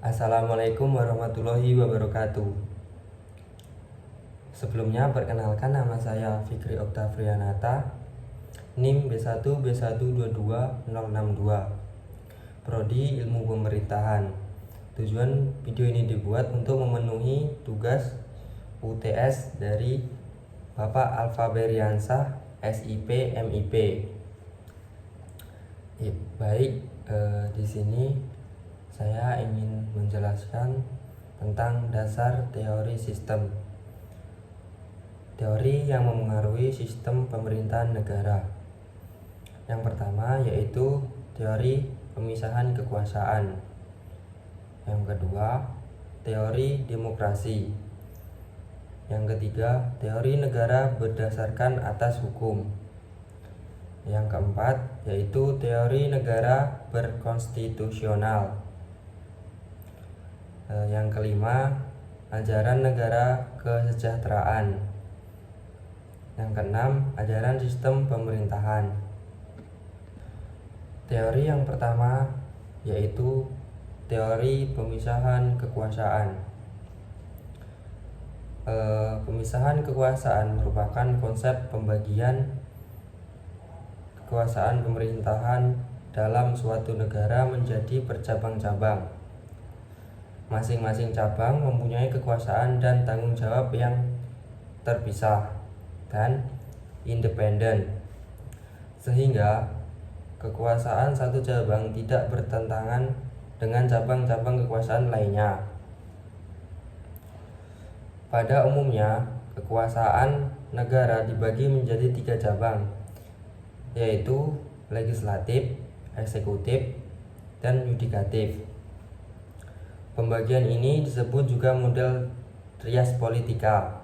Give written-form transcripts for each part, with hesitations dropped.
Assalamualaikum warahmatullahi wabarakatuh. Sebelumnya perkenalkan, nama saya Fikri Oktavrianata, NIM B1B1222062, Prodi Ilmu Pemerintahan. Tujuan video ini dibuat untuk memenuhi tugas UTS dari Bapak Alfa Beriansah, SIP MIP. Di sini saya ingin menjelaskan tentang dasar teori sistem. Teori yang memengaruhi sistem pemerintahan negara. Yang pertama yaitu teori pemisahan kekuasaan. Yang kedua, teori demokrasi. Yang ketiga, teori negara berdasarkan atas hukum. Yang keempat yaitu teori negara berkonstitusional. Yang kelima, ajaran negara kesejahteraan. Yang keenam, ajaran sistem pemerintahan. Teori yang pertama yaitu teori pemisahan kekuasaan. Pemisahan kekuasaan merupakan konsep pembagian kekuasaan pemerintahan dalam suatu negara menjadi bercabang-cabang. Masing-masing cabang mempunyai kekuasaan dan tanggung jawab yang terpisah dan independen, sehingga kekuasaan satu cabang tidak bertentangan dengan cabang-cabang kekuasaan lainnya. Pada umumnya, kekuasaan negara dibagi menjadi 3 cabang, yaitu legislatif, eksekutif, dan yudikatif. Pembagian ini disebut juga model trias politika.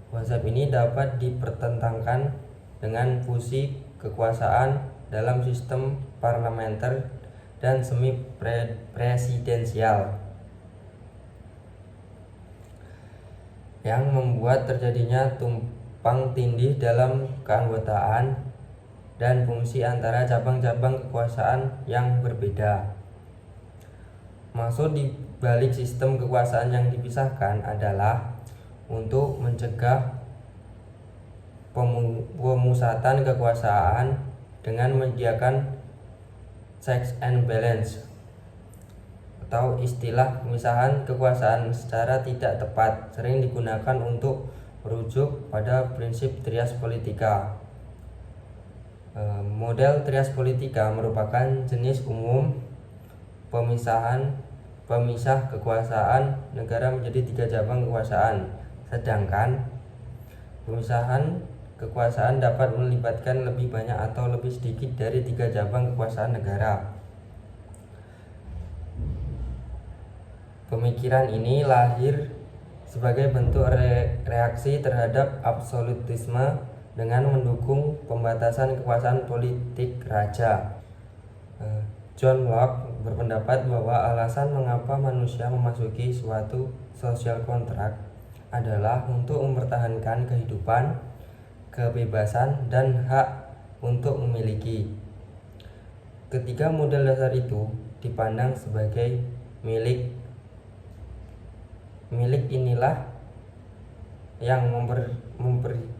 Konsep ini dapat dipertentangkan dengan fungsi kekuasaan dalam sistem parlementer dan semi presidensial, yang membuat terjadinya tumpang tindih dalam keanggotaan dan fungsi antara cabang-cabang kekuasaan yang berbeda. Maksud di balik sistem kekuasaan yang dipisahkan adalah untuk mencegah pemusatan kekuasaan dengan menyediakan checks and balance, atau istilah pemisahan kekuasaan secara tidak tepat sering digunakan untuk merujuk pada prinsip trias politika. Model trias politika merupakan jenis umum pemisah kekuasaan negara menjadi 3 cabang kekuasaan, sedangkan pemisahan kekuasaan dapat melibatkan lebih banyak atau lebih sedikit dari 3 cabang kekuasaan negara. Pemikiran ini lahir sebagai bentuk reaksi terhadap absolutisme dengan mendukung pembatasan kekuasaan politik raja. John Locke berpendapat bahwa alasan mengapa manusia memasuki suatu social contract adalah untuk mempertahankan kehidupan, kebebasan, dan hak untuk memiliki. Ketiga model dasar itu dipandang sebagai milik inilah yang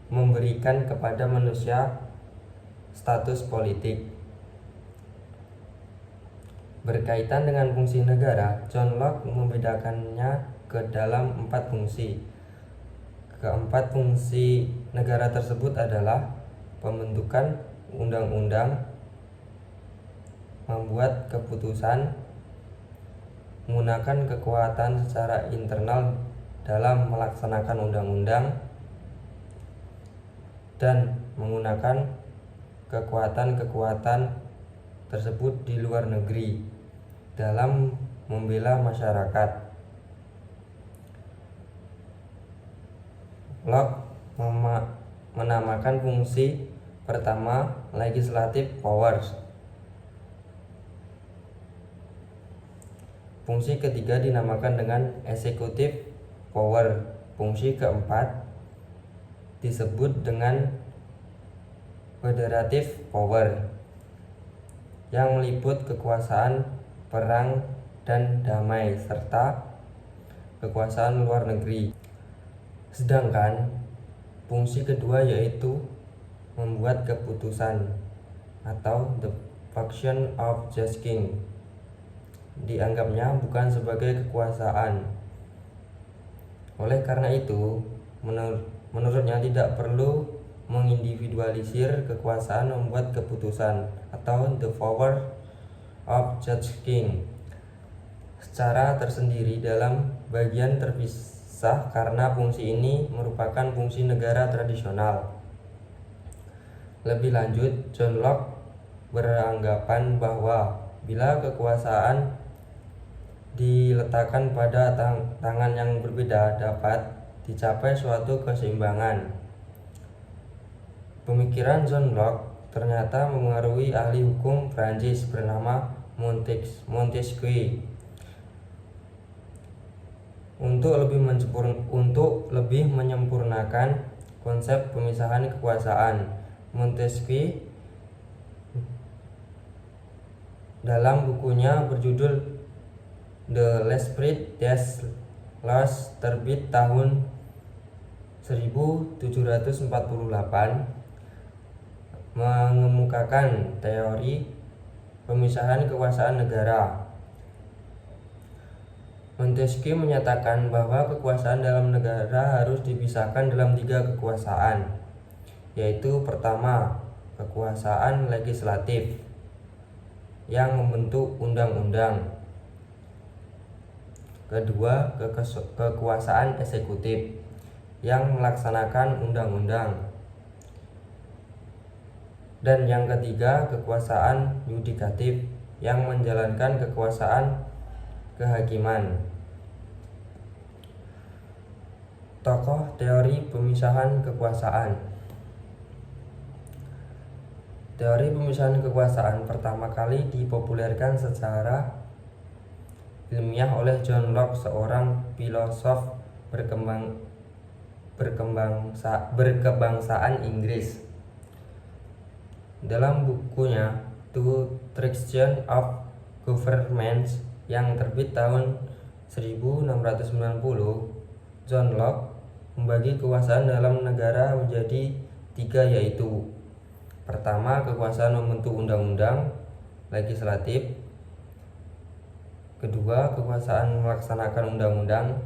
memberikan kepada manusia status politik. Berkaitan dengan fungsi negara, John Locke membedakannya ke dalam 4 fungsi. Keempat fungsi negara tersebut adalah pembentukan undang-undang, membuat keputusan, menggunakan kekuatan secara internal dalam melaksanakan undang-undang, dan menggunakan kekuatan-kekuatan tersebut di luar negeri dalam membela masyarakat. Locke menamakan fungsi pertama legislative powers. Fungsi ketiga dinamakan dengan executive power. Fungsi keempat disebut dengan federative power, yang meliput kekuasaan perang dan damai serta kekuasaan luar negeri. Sedangkan fungsi kedua yaitu membuat keputusan atau the function of judging dianggapnya bukan sebagai kekuasaan. Oleh karena itu, menurutnya tidak perlu mengindividualisir kekuasaan membuat keputusan atau the power of judging secara tersendiri dalam bagian terpisah karena fungsi ini merupakan fungsi negara tradisional. Lebih lanjut, John Locke beranggapan bahwa bila kekuasaan diletakkan pada tangan yang berbeda dapat dicapai suatu keseimbangan. Pemikiran John Locke ternyata memengaruhi ahli hukum Prancis bernama Montesquieu. Untuk lebih menyempurnakan konsep pemisahan kekuasaan, Montesquieu dalam bukunya berjudul The L'Esprit des Lois terbit tahun 1748 mengemukakan teori pemisahan kekuasaan negara. Montesquieu menyatakan bahwa kekuasaan dalam negara harus dipisahkan dalam 3 kekuasaan, yaitu pertama, kekuasaan legislatif yang membentuk undang-undang. Kedua, kekuasaan eksekutif yang melaksanakan undang-undang. Dan yang ketiga, kekuasaan yudikatif yang menjalankan kekuasaan kehakiman. Tokoh teori pemisahan kekuasaan. Teori pemisahan kekuasaan pertama kali dipopulerkan secara ilmiah oleh John Locke, seorang filosof berkebangsaan Inggris. Dalam bukunya Two Traditions of Governments yang terbit tahun 1690, John Locke membagi kekuasaan dalam negara menjadi 3, yaitu pertama, kekuasaan membentuk undang-undang legislatif. Kedua, kekuasaan melaksanakan undang-undang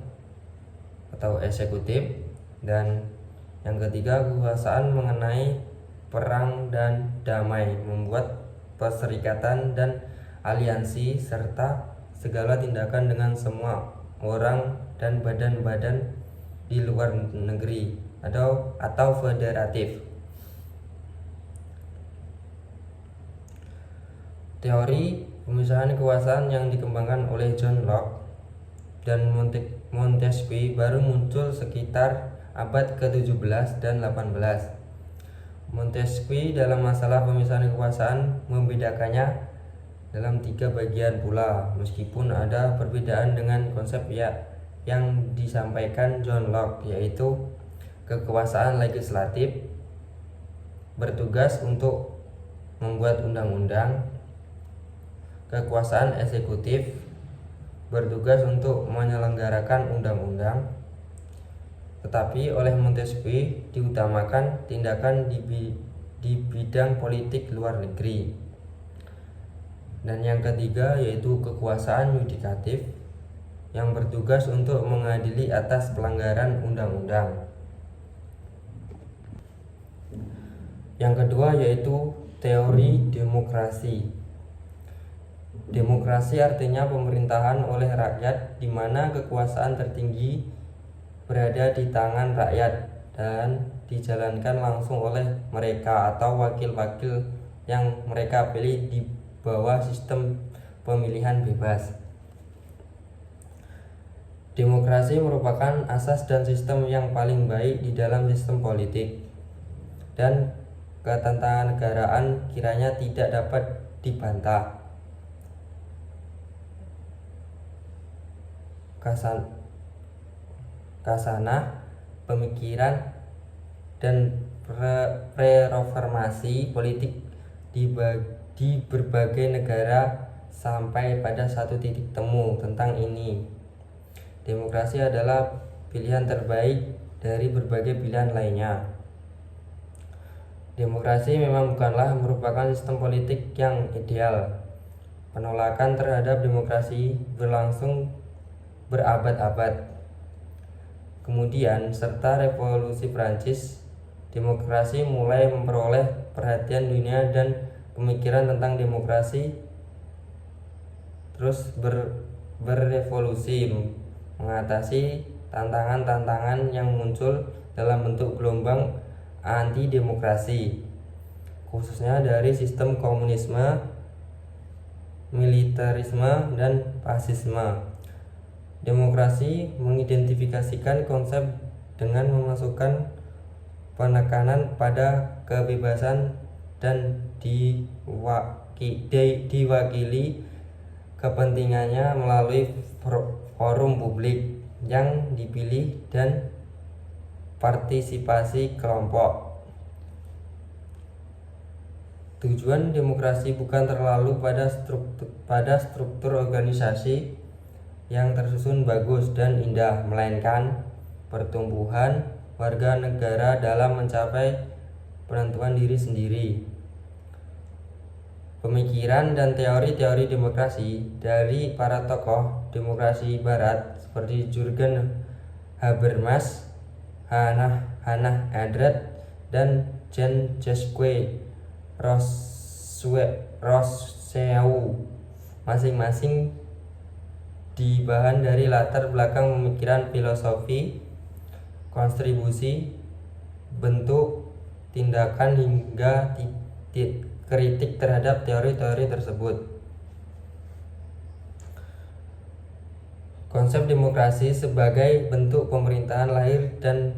atau eksekutif. Dan yang ketiga, kekuasaan mengenai perang dan damai, membuat perserikatan dan aliansi serta segala tindakan dengan semua orang dan badan-badan di luar negeri atau federatif. Teori pemisahan kekuasaan yang dikembangkan oleh John Locke dan Montesquieu baru muncul sekitar abad ke-17 dan 18. Montesquieu dalam masalah pemisahan kekuasaan membedakannya dalam 3 bagian pula, meskipun ada perbedaan dengan konsep yang disampaikan John Locke, yaitu kekuasaan legislatif bertugas untuk membuat undang-undang, kekuasaan eksekutif bertugas untuk menyelenggarakan undang-undang, tetapi oleh Montesquieu diutamakan tindakan di bidang politik luar negeri. Dan yang ketiga yaitu kekuasaan yudikatif yang bertugas untuk mengadili atas pelanggaran undang-undang. Yang kedua yaitu teori demokrasi. Demokrasi artinya pemerintahan oleh rakyat di mana kekuasaan tertinggi berada di tangan rakyat dan dijalankan langsung oleh mereka atau wakil-wakil yang mereka pilih di bawah sistem pemilihan bebas. Demokrasi merupakan asas dan sistem yang paling baik di dalam sistem politik, dan ketatanegaraan kiranya tidak dapat dibantah. Kasanah pemikiran dan prereformasi politik di berbagai negara sampai pada satu titik temu tentang ini. Demokrasi adalah pilihan terbaik dari berbagai pilihan lainnya. Demokrasi memang bukanlah merupakan sistem politik yang ideal. Penolakan terhadap demokrasi berlangsung berabad-abad. Kemudian, serta Revolusi Prancis, demokrasi mulai memperoleh perhatian dunia dan pemikiran tentang demokrasi terus berevolusi mengatasi tantangan-tantangan yang muncul dalam bentuk gelombang anti-demokrasi, khususnya dari sistem komunisme, militerisme, dan fasisme. Demokrasi mengidentifikasikan konsep dengan memasukkan penekanan pada kebebasan dan diwakili kepentingannya melalui forum publik yang dipilih dan partisipasi kelompok. Tujuan demokrasi bukan terlalu pada struktur organisasi yang tersusun bagus dan indah, melainkan pertumbuhan warga negara dalam mencapai penentuan diri sendiri. Pemikiran dan teori-teori demokrasi dari para tokoh demokrasi barat seperti Jürgen Habermas, Hannah Arendt, dan Jean-Jacques Rousseau masing-masing dibahan dari latar belakang pemikiran filosofi, kontribusi, bentuk, tindakan hingga kritik terhadap teori-teori tersebut. Konsep demokrasi sebagai bentuk pemerintahan lahir dan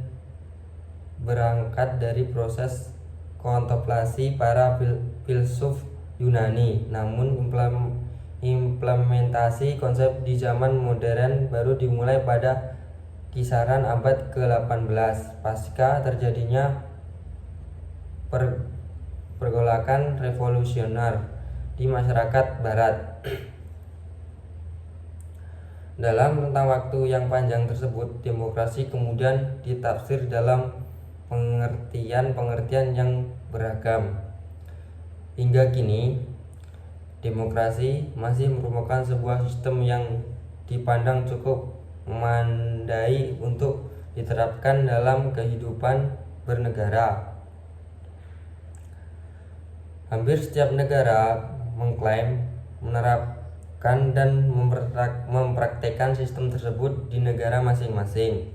berangkat dari proses kontemplasi para filsuf Yunani, namun implementasi konsep di zaman modern baru dimulai pada kisaran abad ke-18 pasca terjadinya pergolakan revolusioner di masyarakat barat. Dalam rentang waktu yang panjang tersebut, demokrasi kemudian ditafsir dalam pengertian yang beragam. Hingga kini, demokrasi masih merupakan sebuah sistem yang dipandang cukup memadai untuk diterapkan dalam kehidupan bernegara. Hampir setiap negara mengklaim menerapkan dan mempraktekkan sistem tersebut di negara masing-masing.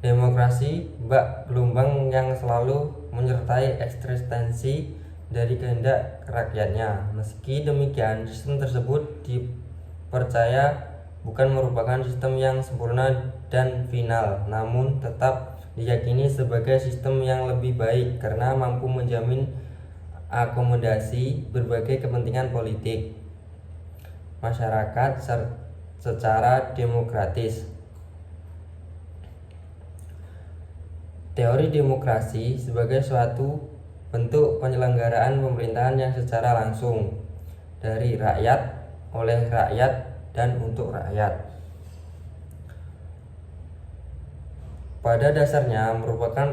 Demokrasi bak gelombang yang selalu menyertai eksistensi dari kehendak rakyatnya. Meski demikian, sistem tersebut dipercaya bukan merupakan sistem yang sempurna dan final, namun tetap diyakini sebagai sistem yang lebih baik karena mampu menjamin akomodasi berbagai kepentingan politik masyarakat secara demokratis. Teori demokrasi sebagai suatu bentuk penyelenggaraan pemerintahan yang secara langsung dari rakyat, oleh rakyat, dan untuk rakyat. Pada dasarnya merupakan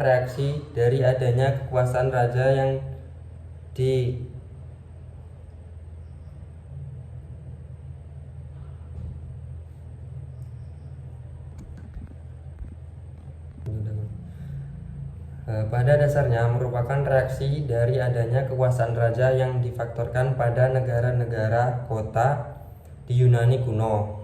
reaksi dari adanya kekuasaan raja yang difaktorkan pada negara-negara kota di Yunani kuno.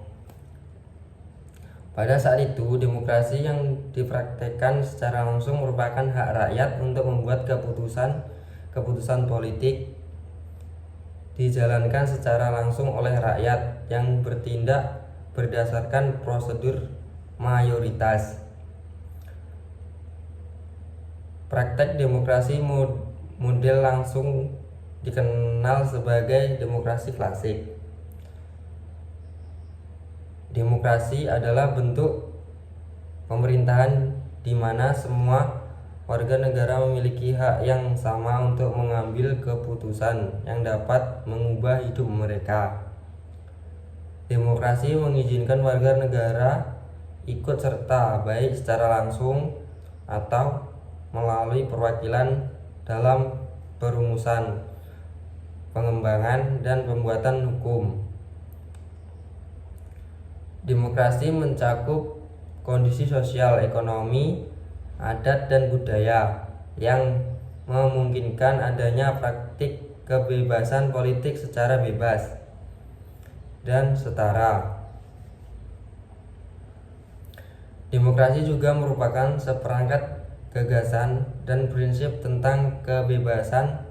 Pada saat itu, demokrasi yang dipraktekkan secara langsung merupakan hak rakyat untuk membuat keputusan politik dijalankan secara langsung oleh rakyat yang bertindak berdasarkan prosedur mayoritas. Praktek demokrasi model langsung dikenal sebagai demokrasi klasik. Demokrasi adalah bentuk pemerintahan di mana semua warga negara memiliki hak yang sama untuk mengambil keputusan yang dapat mengubah hidup mereka. Demokrasi mengizinkan warga negara ikut serta baik secara langsung atau melalui perwakilan dalam perumusan, pengembangan, dan pembuatan hukum. Demokrasi mencakup kondisi sosial, ekonomi, adat, dan budaya yang memungkinkan adanya praktik kebebasan politik secara bebas dan setara. Demokrasi juga merupakan seperangkat gagasan dan prinsip tentang kebebasan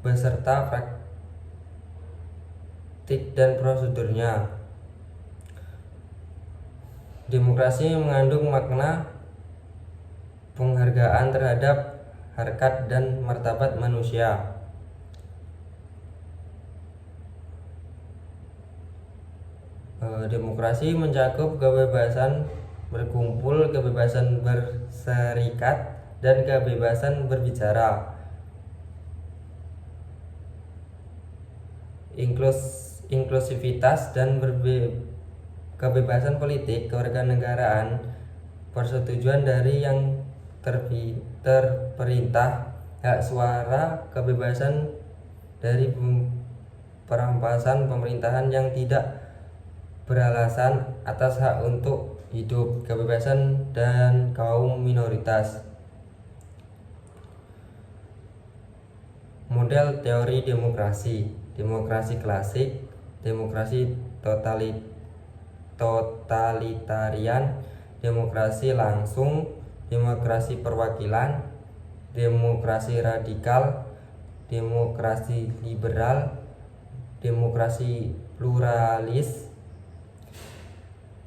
beserta praktik dan prosedurnya. Demokrasi mengandung makna penghargaan terhadap harkat dan martabat manusia. Demokrasi mencakup kebebasan berkumpul, kebebasan berserikat, dan kebebasan berbicara. Inklusivitas dan kebebasan politik, kewarganegaraan, persetujuan dari yang terperintah, hak suara, kebebasan dari perampasan pemerintahan yang tidak beralasan atas hak untuk hidup, kebebasan dan kaum minoritas. Model teori demokrasi: demokrasi klasik, demokrasi totalitarian, demokrasi langsung, demokrasi perwakilan, demokrasi radikal, demokrasi liberal, demokrasi pluralis,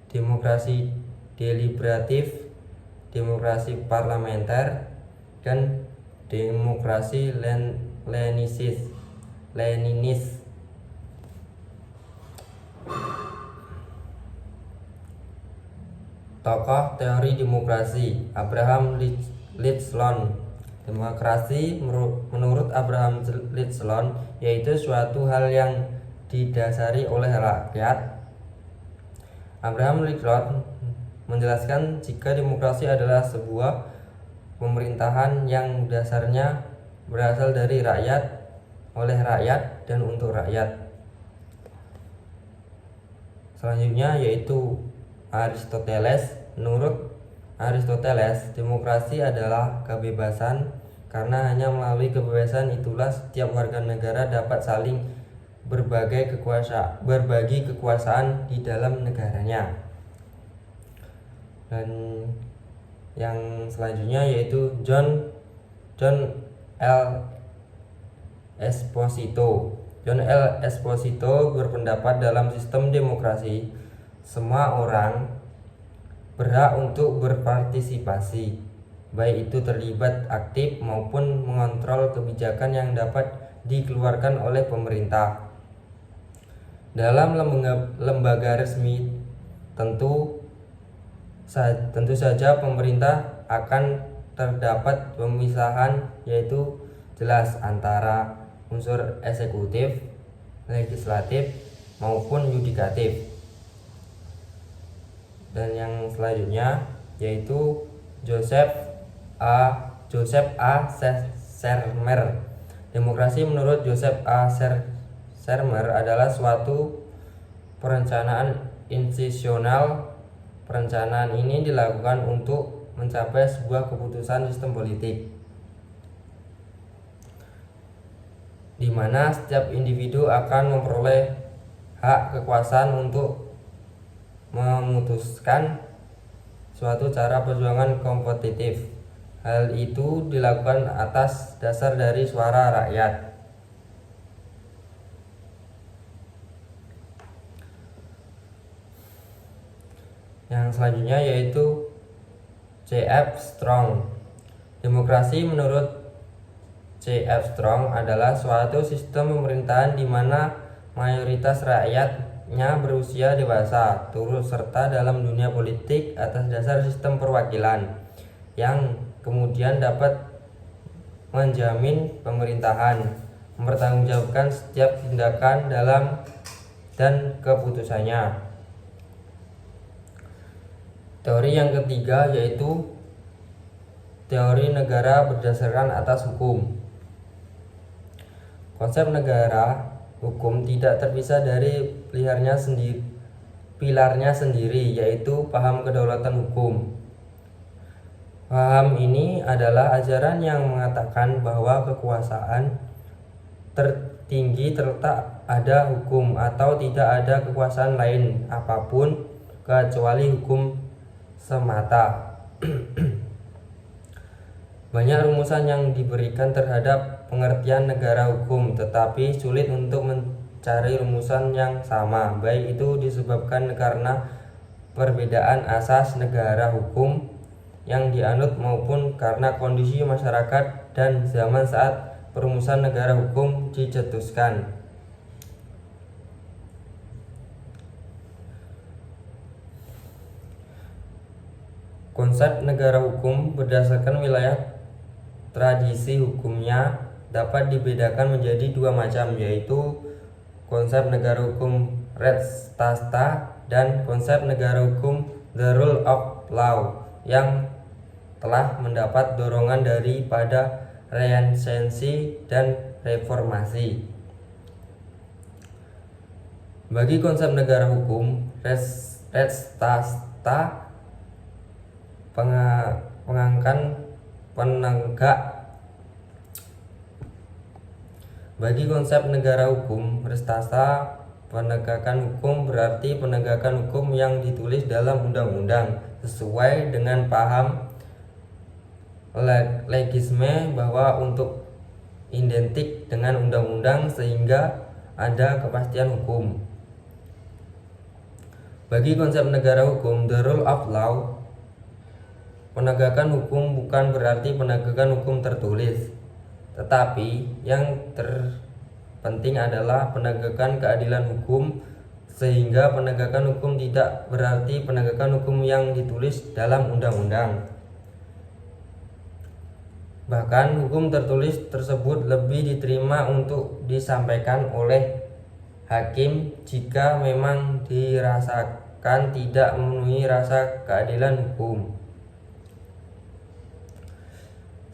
demokrasi deliberatif, demokrasi parlementer, dan demokrasi Leninis. Tokoh teori demokrasi: Abraham Lincoln. Demokrasi menurut Abraham Lincoln yaitu suatu hal yang didasari oleh rakyat. Abraham Lincoln menjelaskan jika demokrasi adalah sebuah pemerintahan yang dasarnya berasal dari rakyat, oleh rakyat, dan untuk rakyat. Selanjutnya yaitu Aristoteles. Menurut Aristoteles, demokrasi adalah kebebasan karena hanya melalui kebebasan itulah setiap warga negara dapat saling berbagi kekuasaan di dalam negaranya. Dan yang selanjutnya yaitu John L. Esposito. John L. Esposito berpendapat dalam sistem demokrasi semua orang berhak untuk berpartisipasi, baik itu terlibat aktif maupun mengontrol kebijakan yang dapat dikeluarkan oleh pemerintah. Dalam lembaga resmi tentu saja pemerintah akan terdapat pemisahan yaitu jelas antara unsur eksekutif, legislatif maupun yudikatif. Dan yang selanjutnya yaitu Joseph A. Sermer. Demokrasi menurut Joseph A. Sermer adalah suatu perencanaan institusional. Perencanaan ini dilakukan untuk mencapai sebuah keputusan sistem politik, di mana setiap individu akan memperoleh hak kekuasaan untuk memutuskan suatu cara perjuangan kompetitif. Hal itu dilakukan atas dasar dari suara rakyat. Yang selanjutnya yaitu C.F. Strong. Demokrasi menurut C.F. Strong adalah suatu sistem pemerintahan di mana mayoritas rakyatnya berusia dewasa, turut serta dalam dunia politik atas dasar sistem perwakilan yang kemudian dapat menjamin pemerintahan, mempertanggungjawabkan setiap tindakan dalam dan keputusannya. Teori yang ketiga yaitu teori negara berdasarkan atas hukum. Konsep negara hukum tidak terpisah dari pilarnya sendiri yaitu paham kedaulatan hukum. Paham ini adalah ajaran yang mengatakan bahwa kekuasaan tertinggi terletak ada hukum atau tidak ada kekuasaan lain apapun kecuali hukum semata. Banyak rumusan yang diberikan terhadap pengertian negara hukum, tetapi sulit untuk mencari rumusan yang sama, baik itu disebabkan karena perbedaan asas negara hukum yang dianut maupun karena kondisi masyarakat dan zaman saat perumusan negara hukum dicetuskan. Konsep negara hukum berdasarkan wilayah tradisi hukumnya dapat dibedakan menjadi dua macam, yaitu konsep negara hukum res tasta dan konsep negara hukum the rule of law yang telah mendapat dorongan daripada Renaissance dan Reformasi. Bagi konsep negara hukum res tasta, Bagi konsep negara hukum restasa, penegakan hukum berarti penegakan hukum yang ditulis dalam undang-undang sesuai dengan paham legisme bahwa untuk identik dengan undang-undang sehingga ada kepastian hukum. Bagi konsep negara hukum the rule of law, penegakan hukum bukan berarti penegakan hukum tertulis, tetapi yang terpenting adalah penegakan keadilan hukum, sehingga penegakan hukum tidak berarti penegakan hukum yang ditulis dalam undang-undang. Bahkan hukum tertulis tersebut lebih diterima untuk disampaikan oleh hakim jika memang dirasakan tidak memenuhi rasa keadilan hukum.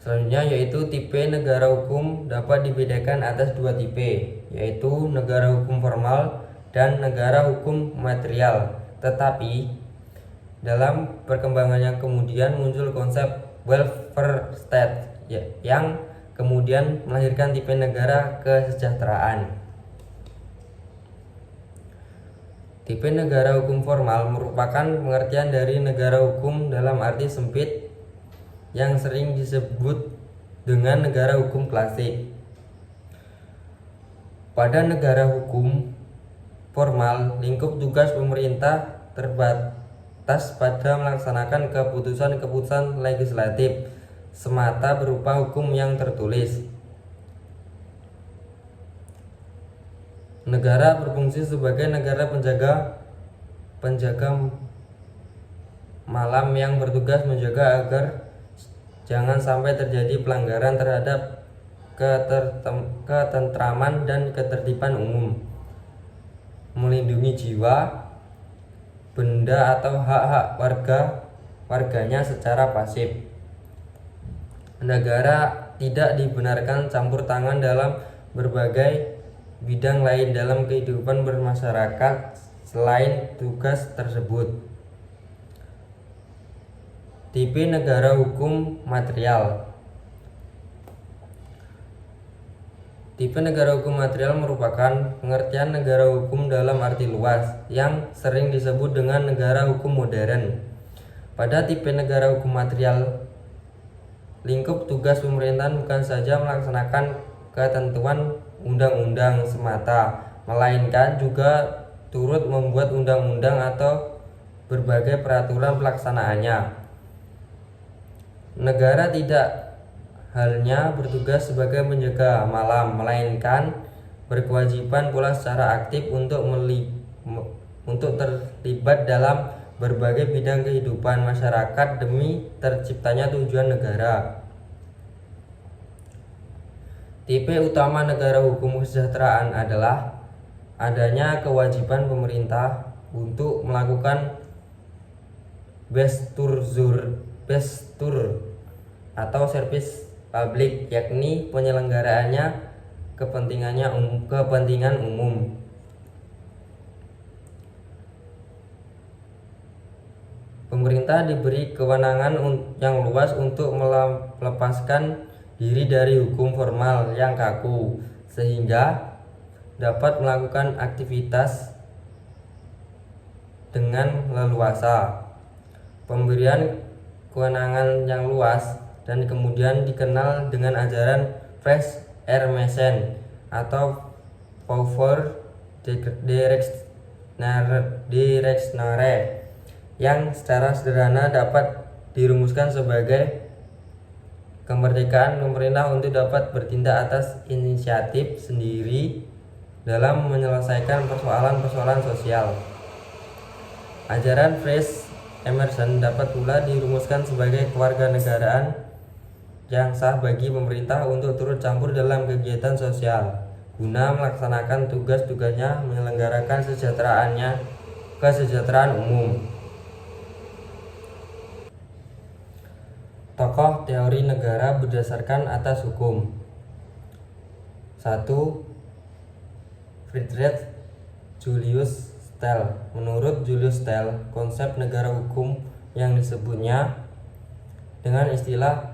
Selanjutnya yaitu tipe negara hukum dapat dibedakan atas dua tipe, yaitu negara hukum formal dan negara hukum material. Tetapi dalam perkembangannya kemudian muncul konsep welfare state yang kemudian melahirkan tipe negara kesejahteraan. Tipe negara hukum formal merupakan pengertian dari negara hukum dalam arti sempit yang sering disebut dengan negara hukum klasik. Pada negara hukum formal, lingkup tugas pemerintah terbatas pada melaksanakan keputusan-keputusan legislatif semata berupa hukum yang tertulis. Negara berfungsi sebagai negara penjaga malam yang bertugas menjaga agar jangan sampai terjadi pelanggaran terhadap ketentraman dan ketertiban umum, melindungi jiwa, benda atau hak-hak warganya secara pasif. Negara tidak dibenarkan campur tangan dalam berbagai bidang lain dalam kehidupan bermasyarakat selain tugas tersebut. Tipe negara hukum material. Tipe negara hukum material merupakan pengertian negara hukum dalam arti luas yang sering disebut dengan negara hukum modern. Pada tipe negara hukum material, lingkup tugas pemerintahan bukan saja melaksanakan ketentuan undang-undang semata, melainkan juga turut membuat undang-undang atau berbagai peraturan pelaksanaannya. Negara tidak halnya bertugas sebagai penjaga malam, melainkan berkewajiban pula secara aktif untuk terlibat dalam berbagai bidang kehidupan masyarakat demi terciptanya tujuan negara. Tipe utama negara hukum kesejahteraan adalah adanya kewajiban pemerintah untuk melakukan bestur atau service publik, yakni penyelenggaraannya kepentingan umum. Pemerintah diberi kewenangan yang luas untuk melepaskan diri dari hukum formal yang kaku, sehingga dapat melakukan aktivitas dengan leluasa. Pemberian kewenangan yang luas dan kemudian dikenal dengan ajaran Fresh Air Mission atau Pouvoir directionnaire, yang secara sederhana dapat dirumuskan sebagai kemerdekaan pemerintah untuk dapat bertindak atas inisiatif sendiri dalam menyelesaikan persoalan-persoalan sosial. Ajaran Fresh Emerson dapat pula dirumuskan sebagai kewarganegaraan yang sah bagi pemerintah untuk turut campur dalam kegiatan sosial guna melaksanakan tugas-tugasnya menyelenggarakan kesejahteraan umum. Tokoh teori negara berdasarkan atas hukum. 1. Friedrich Julius Stell. Menurut Julius Stell, konsep negara hukum yang disebutnya dengan istilah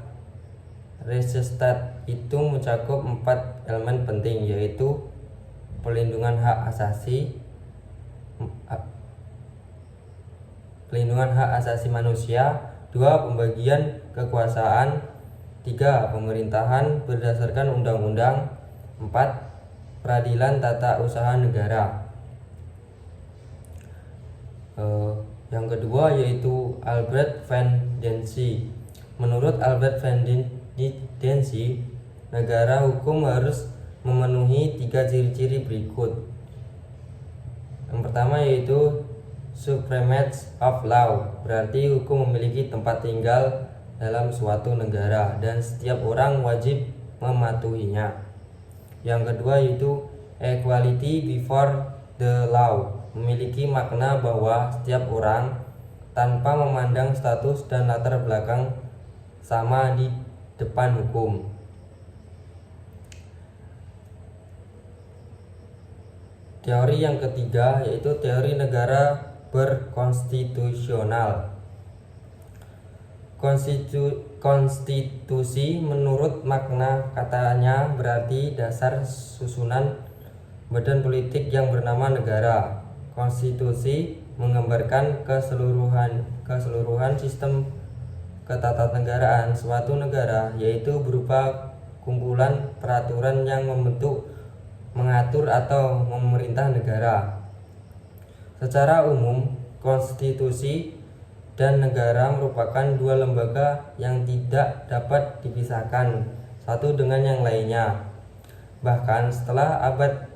Rechtsstaat itu mencakup 4 elemen penting, yaitu pelindungan hak asasi manusia, 2. Pembagian kekuasaan, 3. Pemerintahan berdasarkan undang-undang, 4. Peradilan tata usaha negara. Yang kedua yaitu Albert van Denzy. Menurut Albert van Denzy, negara hukum harus memenuhi 3 ciri-ciri berikut. Yang pertama yaitu supremacy of law, berarti hukum memiliki tempat tinggal dalam suatu negara dan setiap orang wajib mematuhinya. Yang kedua yaitu equality before the law, memiliki makna bahwa setiap orang tanpa memandang status dan latar belakang sama di depan hukum. Teori yang ketiga yaitu teori negara berkonstitusional. Konstitusi menurut makna katanya berarti dasar susunan badan politik yang bernama negara. Konstitusi menggambarkan keseluruhan sistem ketatanegaraan suatu negara, yaitu berupa kumpulan peraturan yang mengatur atau memerintah negara. Secara umum, konstitusi dan negara merupakan 2 lembaga yang tidak dapat dipisahkan satu dengan yang lainnya. Bahkan setelah abad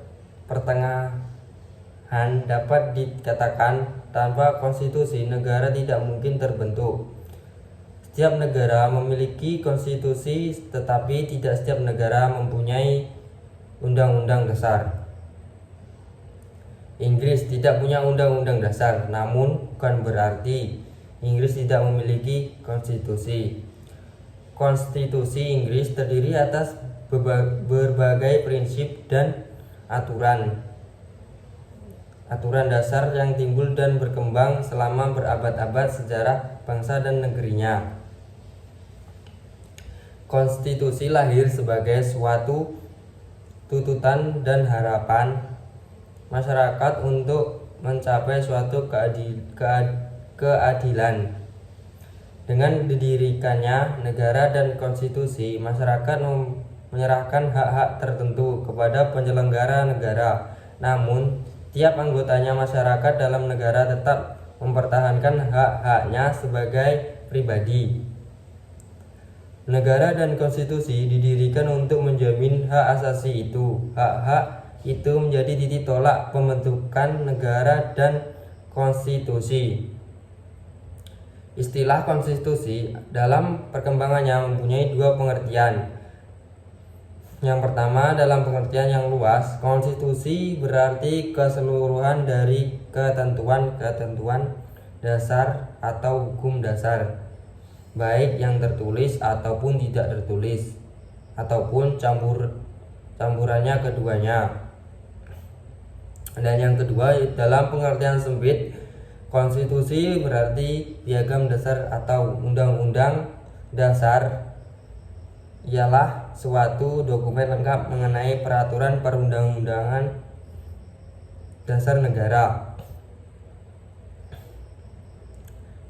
pertengahan dapat dikatakan tanpa konstitusi negara tidak mungkin terbentuk. Setiap negara memiliki konstitusi, tetapi tidak setiap negara mempunyai undang-undang dasar. Inggris tidak punya undang-undang dasar, namun bukan berarti Inggris tidak memiliki konstitusi. Konstitusi Inggris terdiri atas berbagai prinsip dan aturan dasar yang timbul dan berkembang selama berabad-abad sejarah bangsa dan negerinya. Konstitusi lahir sebagai suatu tuntutan dan harapan masyarakat untuk mencapai suatu keadilan. Dengan didirikannya negara dan konstitusi, masyarakat menyerahkan hak-hak tertentu kepada penyelenggara negara. Namun, tiap anggotanya masyarakat dalam negara tetap mempertahankan hak-haknya sebagai pribadi. Negara dan konstitusi didirikan untuk menjamin hak asasi itu. Hak-hak itu menjadi titik tolak pembentukan negara dan konstitusi. Istilah konstitusi dalam perkembangannya mempunyai dua pengertian. Yang pertama, dalam pengertian yang luas, konstitusi berarti keseluruhan dari ketentuan-ketentuan dasar atau hukum dasar, baik yang tertulis ataupun tidak tertulis, ataupun campurannya keduanya. Dan yang kedua, dalam pengertian sempit, konstitusi berarti piagam dasar atau undang-undang dasar ialah suatu dokumen lengkap mengenai peraturan perundang-undangan dasar negara.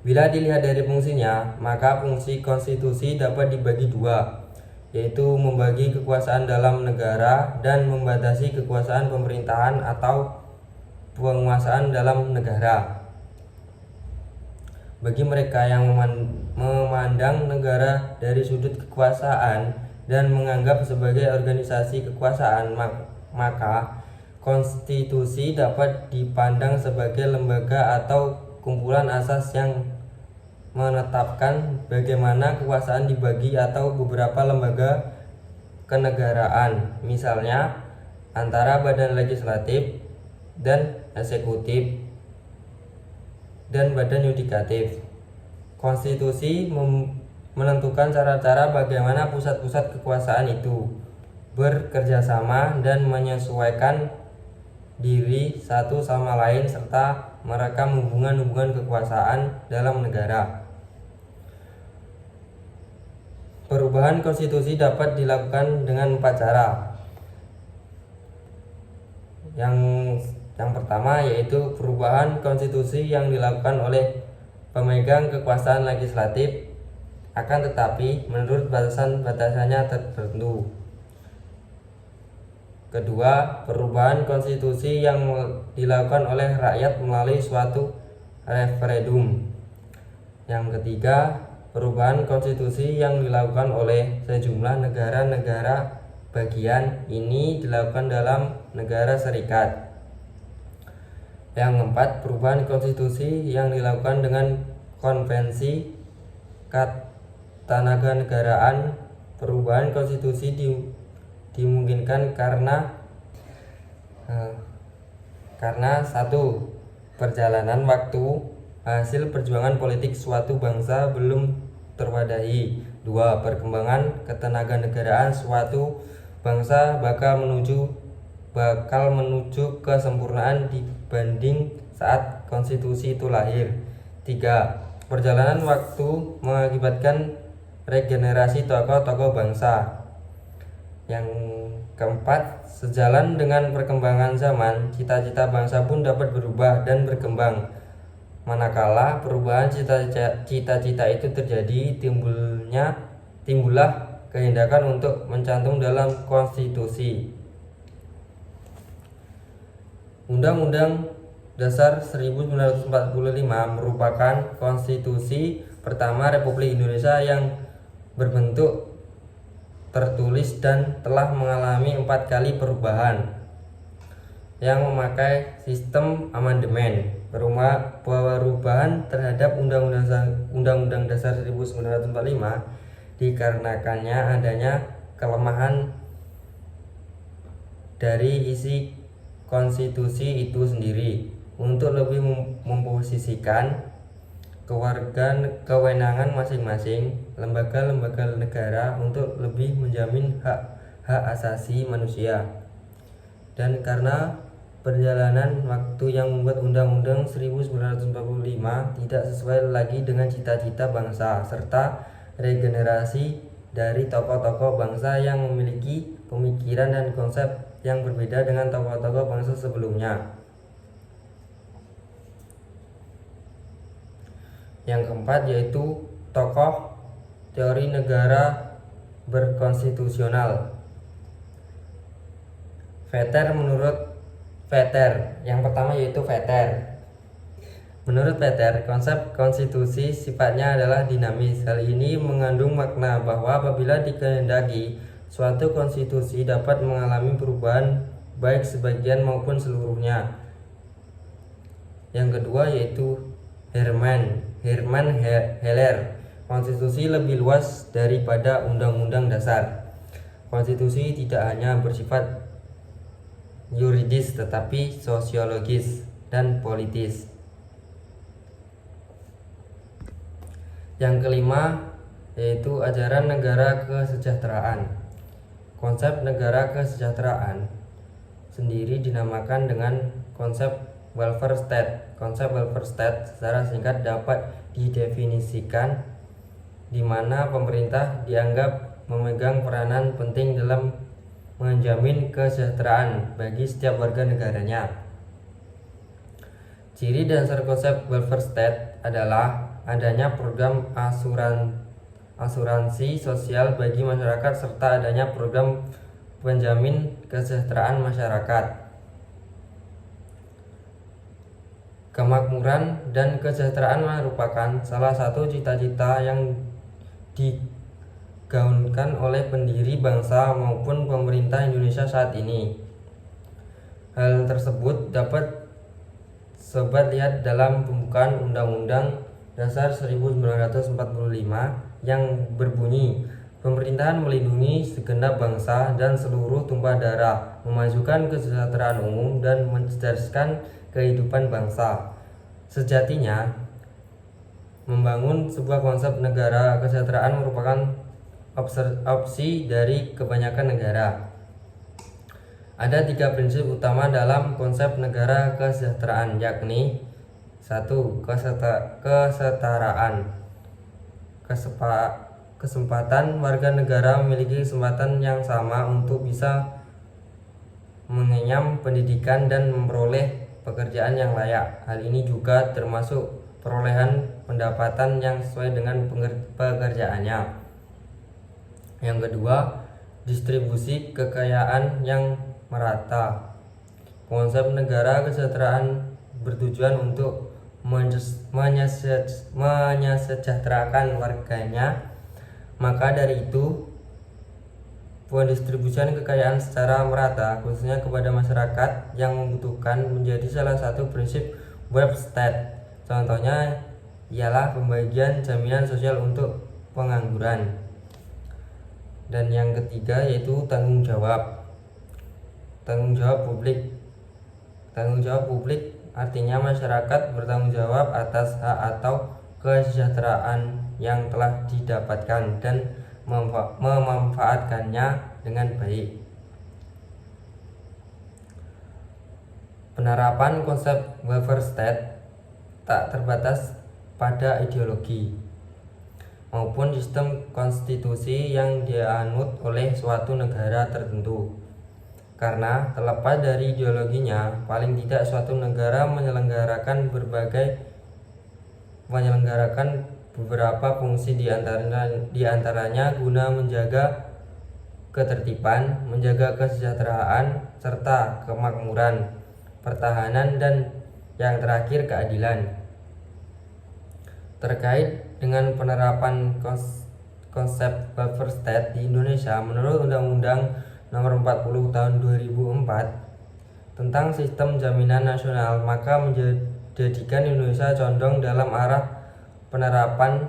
Bila dilihat dari fungsinya, maka fungsi konstitusi dapat dibagi dua, yaitu membagi kekuasaan dalam negara dan membatasi kekuasaan pemerintahan atau penguasaan dalam negara. Bagi mereka yang memandang negara dari sudut kekuasaan dan menganggap sebagai organisasi kekuasaan, maka konstitusi dapat dipandang sebagai lembaga atau kumpulan asas yang menetapkan bagaimana kekuasaan dibagi atau beberapa lembaga kenegaraan, misalnya antara badan legislatif dan eksekutif dan badan yudikatif. Konstitusi menentukan cara-cara bagaimana pusat-pusat kekuasaan itu bekerja sama dan menyesuaikan diri satu sama lain serta merekam hubungan-hubungan kekuasaan dalam negara. Perubahan konstitusi dapat dilakukan dengan 4 cara. Yang pertama yaitu perubahan konstitusi yang dilakukan oleh pemegang kekuasaan legislatif, akan tetapi menurut batasan-batasannya tertentu. Kedua, perubahan konstitusi yang dilakukan oleh rakyat melalui suatu referendum. Yang ketiga, perubahan konstitusi yang dilakukan oleh sejumlah negara-negara bagian, ini dilakukan dalam negara serikat. Yang keempat, perubahan konstitusi yang dilakukan dengan konvensi ketatanegaraan. Perubahan konstitusi dimungkinkan karena satu, perjalanan waktu hasil perjuangan politik suatu bangsa belum terwadahi. Dua, perkembangan ketatanegaraan suatu bangsa bakal menuju kesempurnaan dibanding saat konstitusi itu lahir. 3. Perjalanan waktu mengakibatkan regenerasi tokoh-tokoh bangsa. Yang keempat, sejalan dengan perkembangan zaman, cita-cita bangsa pun dapat berubah dan berkembang. Manakala perubahan cita-cita itu terjadi, timbullah kehendakan untuk mencantum dalam konstitusi. Undang-Undang Dasar 1945 merupakan konstitusi pertama Republik Indonesia yang berbentuk tertulis dan telah mengalami 4 kali perubahan yang memakai sistem amandemen. Perubahan terhadap Undang-Undang Dasar 1945 dikarenakannya adanya kelemahan dari isi konstitusi itu sendiri untuk lebih memposisikan kewenangan masing-masing lembaga-lembaga negara untuk lebih menjamin hak asasi manusia. Dan karena perjalanan waktu yang membuat Undang-Undang 1945 tidak sesuai lagi dengan cita-cita bangsa, serta regenerasi dari tokoh-tokoh bangsa yang memiliki pemikiran dan konsep yang berbeda dengan tokoh-tokoh bangsa sebelumnya. Yang keempat yaitu tokoh teori negara berkonstitusional. Yang pertama yaitu Vetter. Menurut Vetter, konsep konstitusi sifatnya adalah dinamis. Hal ini mengandung makna bahwa apabila dikehendaki, suatu konstitusi dapat mengalami perubahan baik sebagian maupun seluruhnya. Yang kedua yaitu Herman. Herman Heller, konstitusi lebih luas daripada undang-undang dasar. Konstitusi tidak hanya bersifat yuridis tetapi sosiologis dan politis. Yang kelima yaitu ajaran negara kesejahteraan. Konsep negara kesejahteraan sendiri dinamakan dengan konsep welfare state. Konsep welfare state secara singkat dapat didefinisikan di mana pemerintah dianggap memegang peranan penting dalam menjamin kesejahteraan bagi setiap warga negaranya. Ciri dasar konsep welfare state adalah adanya program asuransi sosial bagi masyarakat serta adanya program penjamin kesejahteraan masyarakat. Kemakmuran dan kesejahteraan merupakan salah satu cita-cita yang digaungkan oleh pendiri bangsa maupun pemerintah Indonesia saat ini. Hal tersebut dapat sobat lihat dalam pembukaan Undang-Undang Dasar 1945 yang berbunyi, pemerintahan melindungi segenap bangsa dan seluruh tumpah darah, memajukan kesejahteraan umum dan mencerdaskan kehidupan bangsa. Sejatinya, membangun sebuah konsep negara kesejahteraan merupakan opsi dari kebanyakan negara. Ada 3 prinsip utama dalam konsep negara kesejahteraan, yakni 1. Kesetaraan. Kesempatan warga negara memiliki kesempatan yang sama untuk bisa mengenyam pendidikan dan memperoleh pekerjaan yang layak. Hal ini juga termasuk perolehan pendapatan yang sesuai dengan pekerjaannya. Yang kedua, distribusi kekayaan yang merata. Konsep negara kesejahteraan bertujuan untuk menyejahterakan warganya. Maka dari itu, pendistribusian kekayaan secara merata khususnya kepada masyarakat yang membutuhkan menjadi salah satu prinsip welfare state. Contohnya ialah pembagian jaminan sosial untuk pengangguran. Dan yang ketiga yaitu tanggung jawab. Tanggung jawab publik. Tanggung jawab publik artinya masyarakat bertanggung jawab atas hak atau kesejahteraan yang telah didapatkan dan memanfaatkannya dengan baik. Penerapan konsep welfare state tak terbatas pada ideologi maupun sistem konstitusi yang dianut oleh suatu negara tertentu. Karena terlepas dari ideologinya, paling tidak suatu negara menyelenggarakan beberapa fungsi diantaranya guna menjaga ketertiban, menjaga kesejahteraan, serta kemakmuran, pertahanan, dan yang terakhir keadilan. Terkait dengan penerapan konsep welfare state di Indonesia, menurut Undang-Undang Nomor 40 Tahun 2004 tentang Sistem Jaminan Nasional, maka menjadikan Indonesia condong dalam arah penerapan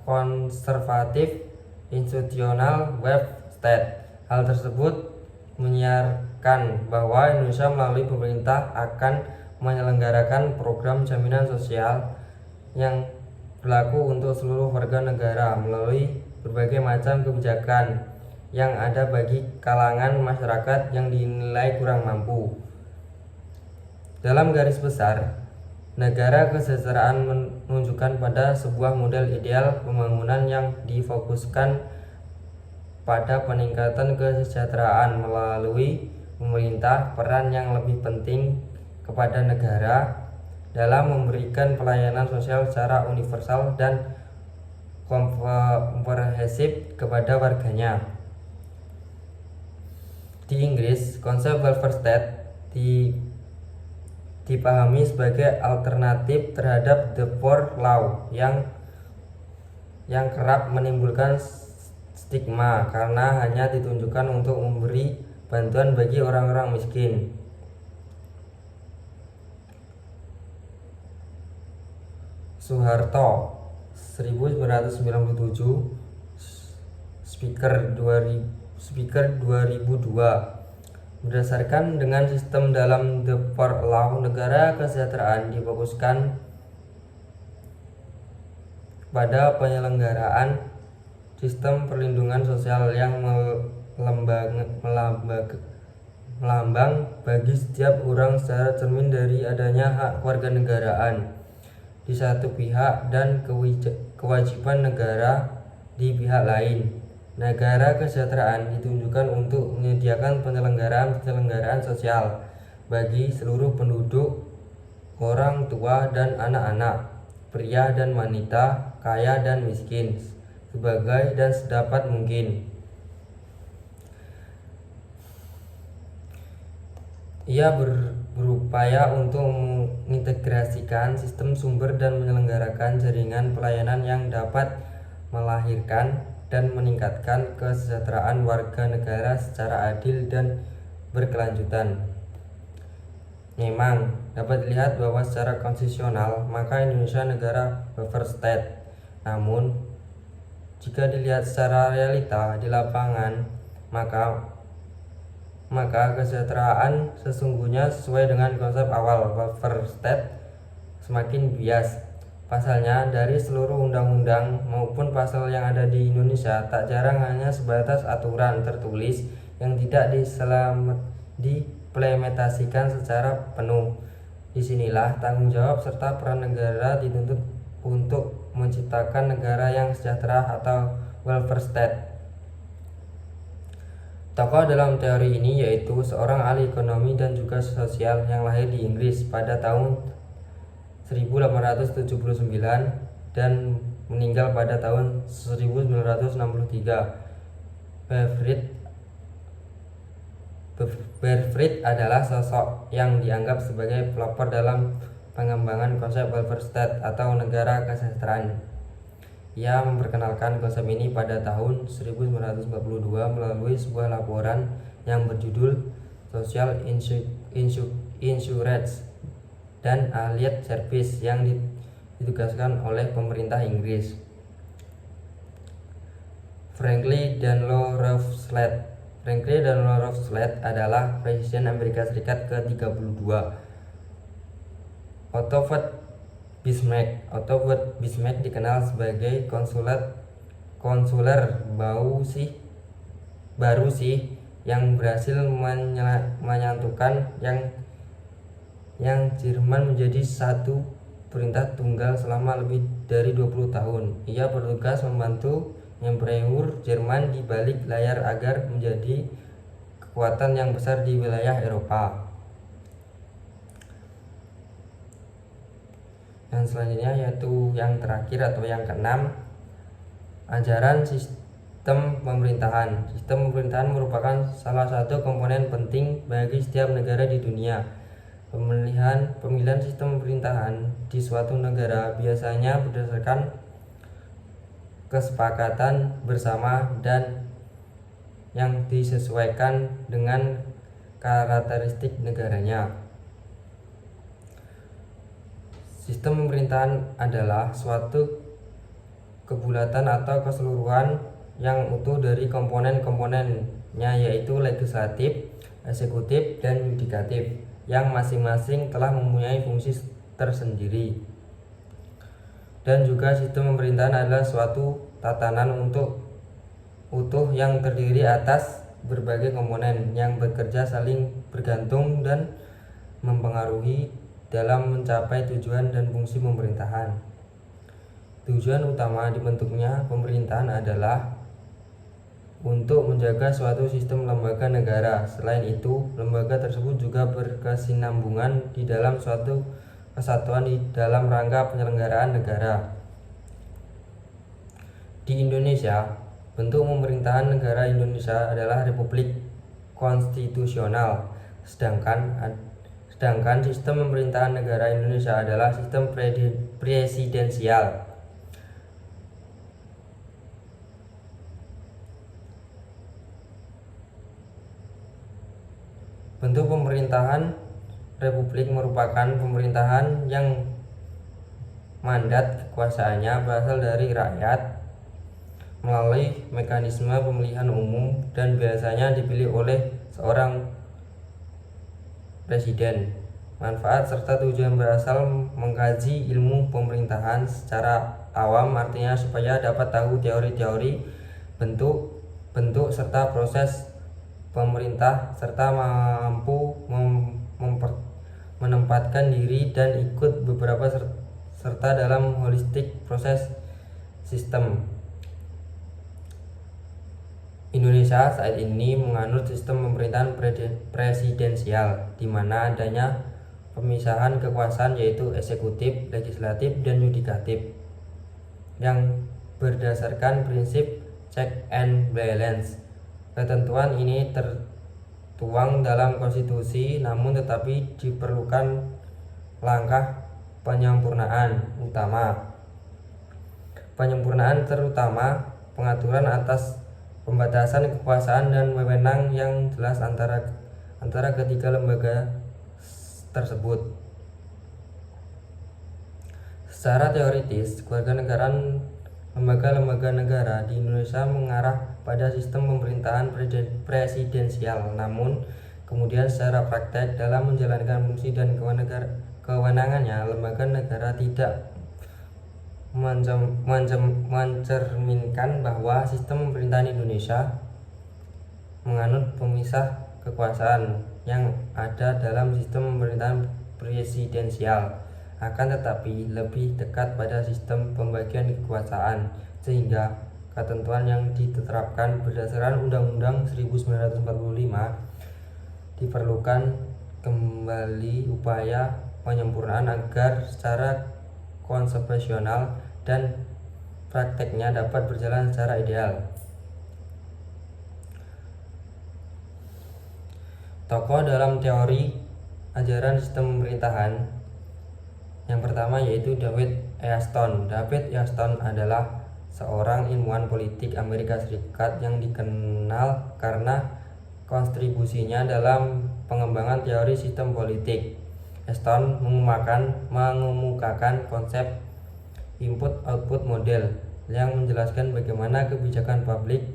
konservatif institusional welfare state. Hal tersebut menyiarkan bahwa Indonesia melalui pemerintah akan menyelenggarakan program jaminan sosial yang berlaku untuk seluruh warga negara melalui berbagai macam kebijakan yang ada bagi kalangan masyarakat yang dinilai kurang mampu. Dalam garis besar, negara kesejahteraan menunjukkan pada sebuah model ideal pembangunan yang difokuskan pada peningkatan kesejahteraan melalui pemerintah, peran yang lebih penting kepada negara dalam memberikan pelayanan sosial secara universal dan komprehensif kepada warganya. Di Inggris, konsep welfare state dipahami sebagai alternatif terhadap the poor law yang kerap menimbulkan stigma karena hanya ditunjukkan untuk memberi bantuan bagi orang-orang miskin. Soeharto 1997, Speaker 2002. Berdasarkan dengan sistem dalam The For Law, negara kesejahteraan difokuskan pada penyelenggaraan sistem perlindungan sosial yang melambang bagi setiap orang secara cermin dari adanya hak kewarganegaraan di satu pihak dan kewajiban negara di pihak lain. Negara kesejahteraan ditunjukkan untuk menyediakan penyelenggaraan sosial bagi seluruh penduduk, orang tua dan anak-anak, pria dan wanita, kaya dan miskin, sebagai dan sedapat mungkin. Ia berupaya untuk mengintegrasikan sistem sumber dan menyelenggarakan jaringan pelayanan yang dapat melahirkan dan meningkatkan kesejahteraan warga negara secara adil dan berkelanjutan. Memang dapat dilihat bahwa secara konstitusional maka Indonesia negara welfare state. Namun jika dilihat secara realita di lapangan, maka kesejahteraan sesungguhnya sesuai dengan konsep awal welfare state semakin bias. Pasalnya dari seluruh undang-undang maupun pasal yang ada di Indonesia tak jarang hanya sebatas aturan tertulis yang tidak diimplementasikan secara penuh. Disinilah tanggung jawab serta peran negara dituntut untuk menciptakan negara yang sejahtera atau welfare state. Tokoh dalam teori ini yaitu seorang ahli ekonomi dan juga sosial yang lahir di Inggris pada tahun 1879 dan meninggal pada tahun 1963. Beveridge adalah sosok yang dianggap sebagai pelopor dalam pengembangan konsep welfare state atau negara kesejahteraan. Ia memperkenalkan konsep ini pada tahun 1942 melalui sebuah laporan yang berjudul Social Insurance dan Allied Service yang ditugaskan oleh pemerintah Inggris. Franklin Delano Roosevelt adalah Presiden Amerika Serikat ke-32. Otto Bismarck dikenal sebagai konsuler baru sih yang berhasil menyatukan yang Jerman menjadi satu perintah tunggal selama lebih dari 20 tahun. Ia bertugas membantu Emperor Jerman di balik layar agar menjadi kekuatan yang besar di wilayah Eropa. Yang selanjutnya yaitu yang terakhir atau yang keenam, ajaran sistem pemerintahan. Sistem pemerintahan merupakan salah satu komponen penting bagi setiap negara di dunia. Pemilihan sistem pemerintahan di suatu negara biasanya berdasarkan kesepakatan bersama dan yang disesuaikan dengan karakteristik negaranya. Sistem pemerintahan adalah suatu kebulatan atau keseluruhan yang utuh dari komponen-komponennya, yaitu legislatif, eksekutif, dan yudikatif, yang masing-masing telah mempunyai fungsi tersendiri. Dan juga sistem pemerintahan adalah suatu tatanan untuk utuh yang terdiri atas berbagai komponen yang bekerja saling bergantung dan mempengaruhi dalam mencapai tujuan dan fungsi pemerintahan. Tujuan utama dibentuknya pemerintahan adalah untuk menjaga suatu sistem lembaga negara. Selain itu, lembaga tersebut juga berkesinambungan di dalam suatu kesatuan di dalam rangka penyelenggaraan negara. Di Indonesia, bentuk pemerintahan negara Indonesia adalah republik konstitusional, sedangkan sistem pemerintahan negara Indonesia adalah sistem presidensial. Bentuk pemerintahan republik merupakan pemerintahan yang mandat kekuasaannya berasal dari rakyat melalui mekanisme pemilihan umum dan biasanya dipilih oleh seorang presiden. Manfaat serta tujuan berasal mengkaji ilmu pemerintahan secara awam, artinya supaya dapat tahu teori-teori, bentuk serta proses pemerintah serta mampu menempatkan diri dan ikut beberapa serta dalam holistik proses sistem. Indonesia saat ini menganut sistem pemerintahan presidensial, di mana adanya pemisahan kekuasaan yaitu eksekutif, legislatif, dan yudikatif yang berdasarkan prinsip check and balance. Ketentuan ini tertuang dalam konstitusi, namun tetapi diperlukan langkah penyempurnaan terutama pengaturan atas pembatasan kekuasaan dan wewenang yang jelas antara ketiga lembaga tersebut. Secara teoritis, kewarganegaraan lembaga-lembaga negara di Indonesia mengarah pada sistem pemerintahan presidensial, namun kemudian secara praktek dalam menjalankan fungsi dan kewenangannya, lembaga negara tidak mencerminkan bahwa sistem pemerintahan Indonesia menganut pemisah kekuasaan yang ada dalam sistem pemerintahan presidensial, akan tetapi lebih dekat pada sistem pembagian kekuasaan, sehingga ketentuan yang diterapkan berdasarkan Undang-Undang 1945 diperlukan kembali upaya penyempurnaan agar secara konsepsional dan prakteknya dapat berjalan secara ideal. Tokoh dalam teori ajaran sistem pemerintahan yang pertama yaitu David Easton. David Easton adalah seorang ilmuwan politik Amerika Serikat yang dikenal karena kontribusinya dalam pengembangan teori sistem politik. Easton mengemukakan konsep input-output model yang menjelaskan bagaimana kebijakan publik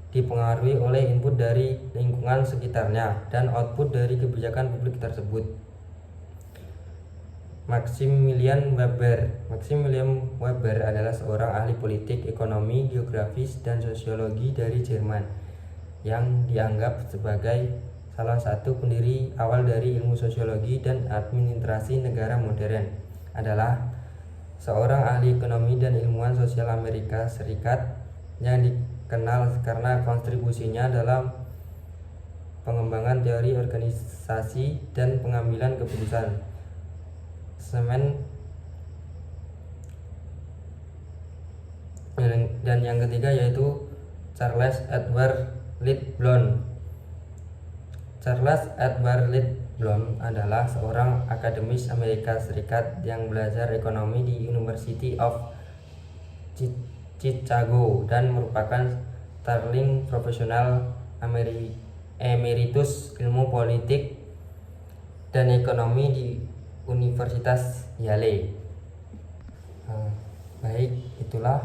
dipengaruhi oleh input dari lingkungan sekitarnya dan output dari kebijakan publik tersebut. Maximilian Weber adalah seorang ahli politik, ekonomi, geografis, dan sosiologi dari Jerman yang dianggap sebagai salah satu pendiri awal dari ilmu sosiologi dan administrasi negara modern. Adalah seorang ahli ekonomi dan ilmuwan sosial Amerika Serikat yang dikenal karena kontribusinya dalam pengembangan teori organisasi dan pengambilan keputusan. Dan yang ketiga yaitu Charles Edward Lidblom. Charles Edward Lidblom adalah seorang akademis Amerika Serikat yang belajar ekonomi di University of Chicago dan merupakan starling profesional emeritus ilmu politik dan ekonomi di Universitas Yale. Baik, itulah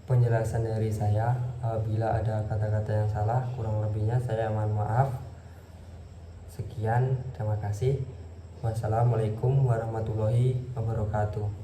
penjelasan dari saya. Apabila ada kata-kata yang salah, kurang lebihnya saya mohon maaf. Sekian, terima kasih. Wassalamualaikum warahmatullahi wabarakatuh.